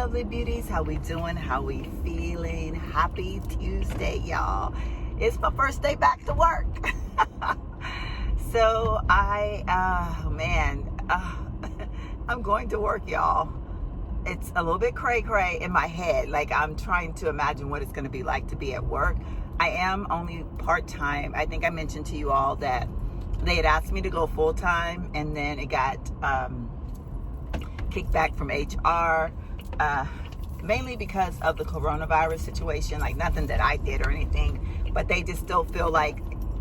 lovely beauties. How we doing? How we feeling? Happy Tuesday, y'all. It's my first day back to work. So I'm going to work, y'all. It's a little bit cray-cray in my head. Like, I'm trying to imagine what it's going to be like to be at work. I am only part-time. I think I mentioned to you all that they had asked me to go full-time, and then it got kicked back from HR, mainly because of the coronavirus situation. Like, nothing that I did or anything, but they just still feel like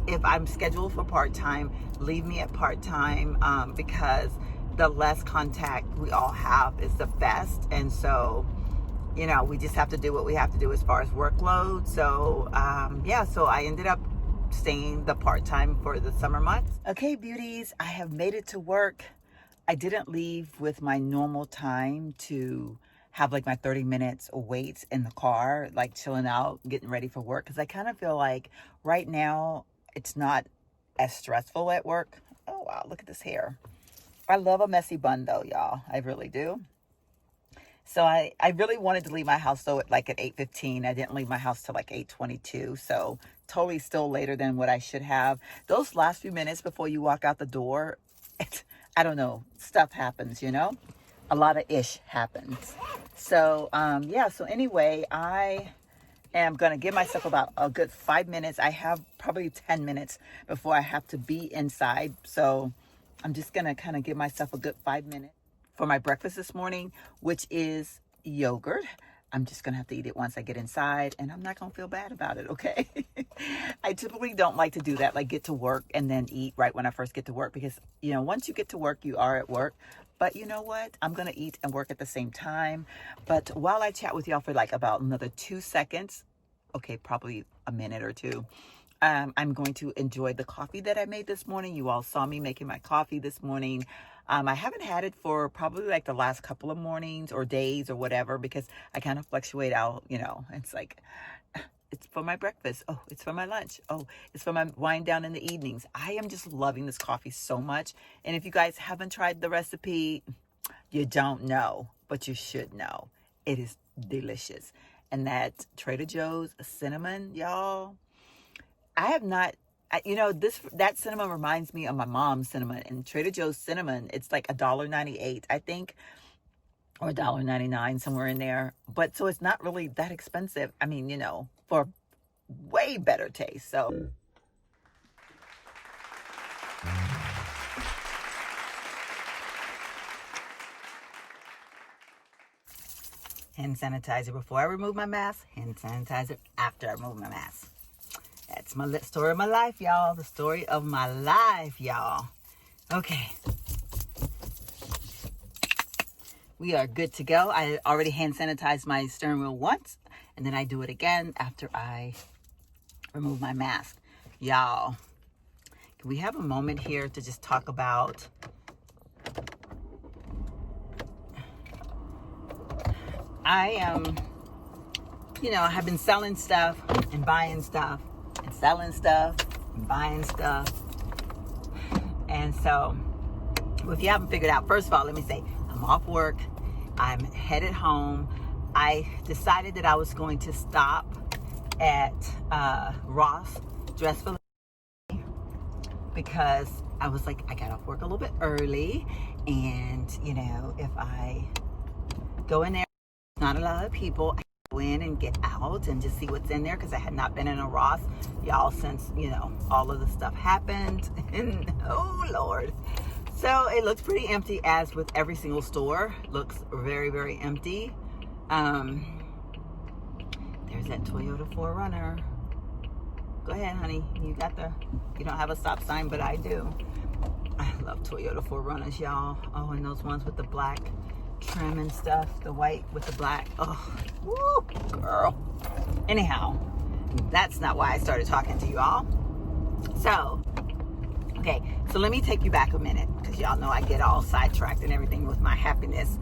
if I'm scheduled for part-time, leave me at part-time, because the less contact we all have is the best. And so, you know, we just have to do what we have to do as far as workload. So so I ended up staying the part-time for the summer months. Okay, beauties, I have made it to work. I didn't leave with my normal time to have like my 30 minutes wait in the car, like chilling out, getting ready for work. Because I kind of feel like right now it's not as stressful at work. Oh, wow, look at this hair. I love a messy bun though, y'all. I really do. So I really wanted to leave my house though at 8:15. I didn't leave my house till like 8:22. So totally still later than what I should have. Those last few minutes before you walk out the door, I don't know, stuff happens, you know? A lot of ish happens. So, so anyway, I am going to give myself about a good 5 minutes. I have probably 10 minutes before I have to be inside. So I'm just going to kind of give myself a good 5 minutes for my breakfast this morning, which is yogurt. I'm just going to have to eat it once I get inside, and I'm not going to feel bad about it, okay? I typically don't like to do that, like get to work and then eat right when I first get to work, because, you know, once you get to work, you are at work. But you know what? I'm going to eat and work at the same time. But while I chat with y'all for like about another 2 seconds, okay, probably a minute or two, I'm going to enjoy the coffee that I made this morning. You all saw me making my coffee this morning. I haven't had it for probably like the last couple of mornings or days or whatever, because I kind of fluctuate out, you know. It's like, it's for my breakfast. Oh, it's for my lunch. Oh, it's for my wind down in the evenings. I am just loving this coffee so much. And if you guys haven't tried the recipe, you don't know, but you should know. It is delicious. And that Trader Joe's cinnamon, y'all, I have not, you know, that cinnamon reminds me of my mom's cinnamon. And Trader Joe's cinnamon, it's like $1.98, I think, or $1.99, somewhere in there. But so it's not really that expensive. I mean, you know, for way better taste. So hand sanitizer before I remove my mask, hand sanitizer after I remove my mask. That's my story of my life, y'all. The story of my life, y'all. Okay. We are good to go. I already hand sanitized my steering wheel once, and then I do it again after I remove my mask. Y'all, can we have a moment here to just talk about I have been selling stuff and buying stuff and selling stuff and buying stuff. And so, if you haven't figured out, first of all, let me say, I'm off work. I'm headed home. I decided that I was going to stop at Ross Dress for because I was like, I got off work a little bit early, and you know, if I go in there, not a lot of people, I go in and get out and just see what's in there, because I had not been in a Ross, y'all, since, you know, all of the stuff happened. And oh Lord. So it looks pretty empty, as with every single store. Looks very, very empty. There's that Toyota 4Runner. Go ahead, honey. You don't have a stop sign, but I do. I love Toyota 4Runners, y'all. Oh, and those ones with the black trim and stuff. The white with the black. Oh, woo, girl. Anyhow, that's not why I started talking to you all. So, okay, so let me take you back a minute, because y'all know I get all sidetracked and everything with my happiness.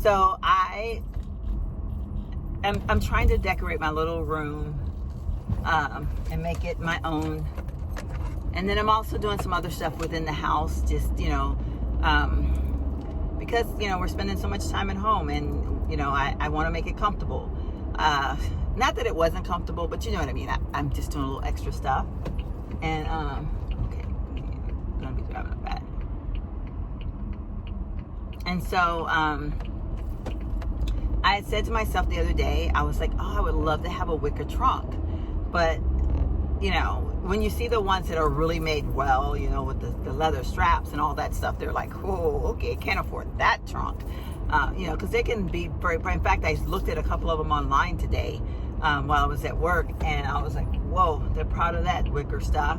So I'm trying to decorate my little room and make it my own. And then I'm also doing some other stuff within the house, just, you know, because, you know, we're spending so much time at home, and You know, I want to make it comfortable. Not that it wasn't comfortable, but you know what I mean. I'm just doing a little extra stuff. And, okay, I'm going to be driving up that. And so, I said to myself the other day, I was like, oh, I would love to have a wicker trunk. But, you know, when you see the ones that are really made well, you know, with the leather straps and all that stuff, they're like, oh, okay, can't afford that trunk. You know, because they can be very, in fact, I looked at a couple of them online today while I was at work, and I was like, whoa, they're proud of that wicker stuff.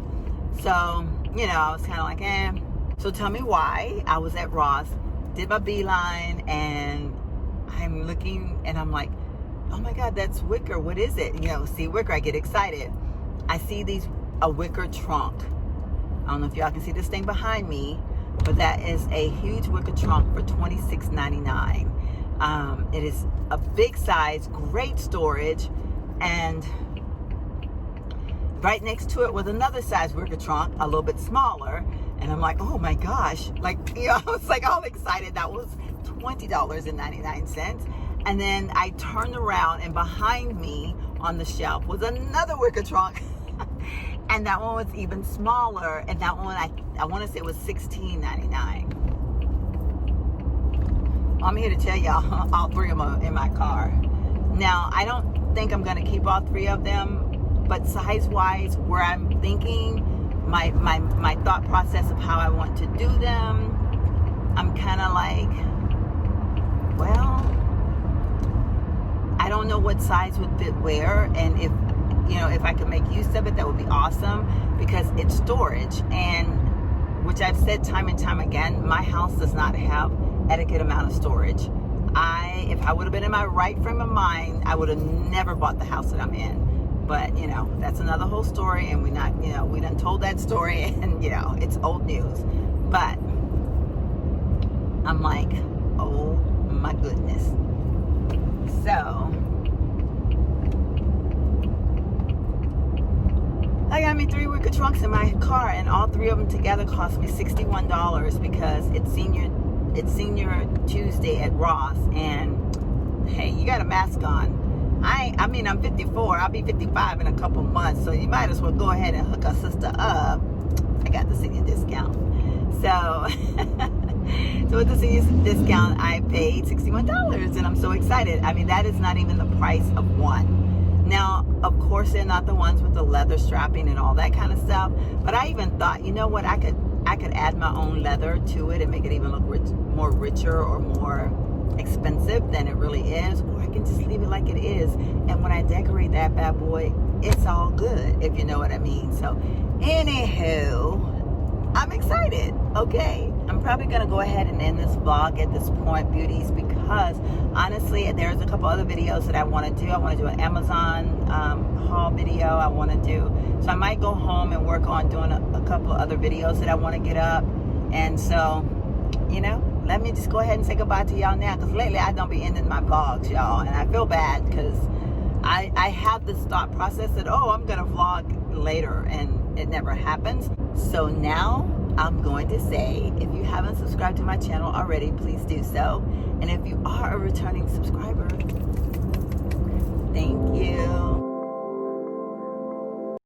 So, you know, I was kind of like, eh. So tell me why. I was at Ross, did my beeline, and I'm looking, and I'm like, oh my God, that's wicker. What is it? You know, see wicker, I get excited. I see a wicker trunk. I don't know if y'all can see this thing behind me, but that is a huge wicker trunk for $26.99. It is a big size, great storage, and right next to it was another size wicker trunk, a little bit smaller. And I'm like, oh my gosh, like, you know, I was like all excited. That was $20.99. And then I turned around, and behind me on the shelf was another wicker trunk. And that one was even smaller. And that one, I want to say it was $16.99. I'm here to tell y'all, all three of them are in my car. Now, I don't think I'm going to keep all three of them, but size-wise, where I'm thinking, my thought process of how I want to do them, I'm kind of like, well, I don't know what size would fit where, and if, you know, if I could make use of it, that would be awesome, because it's storage, and which I've said time and time again, my house does not have adequate amount of storage. If I would have been in my right frame of mind, I would have never bought the house that I'm in. But, you know, that's another whole story, and we done told that story, and, you know, it's old news. But I'm like, oh my goodness. So I got me 3 wicker trunks in my car, and all 3 of them together cost me $61 because it's senior Tuesday at Ross, and hey, you got a mask on. I mean, I'm 54. I'll be 55 in a couple months, so you might as well go ahead and hook a sister up. I got the senior discount. So, with the senior discount, I paid $61, and I'm so excited. I mean, that is not even the price of one. Now, of course, they're not the ones with the leather strapping and all that kind of stuff, but I even thought, you know what, I could add my own leather to it and make it even look more richer or more expensive than it really is, or I can just leave it like it is, and when I decorate that bad boy, it's all good, if you know what I mean. So anywho, I'm excited. Okay, I'm probably gonna go ahead and end this vlog at this point, beauties, because honestly, there's a couple other videos that I want to do. I want to do an Amazon haul video. I want to do, so I might go home and work on doing a couple of other videos that I want to get up. And so, you know, let me just go ahead and say goodbye to y'all now, because lately I don't be ending my vlogs, y'all, and I feel bad because I have this thought process that, oh, I'm gonna vlog later, and it never happens. So now I'm going to say, if you haven't subscribed to my channel already, please do so, and if you are a returning subscriber,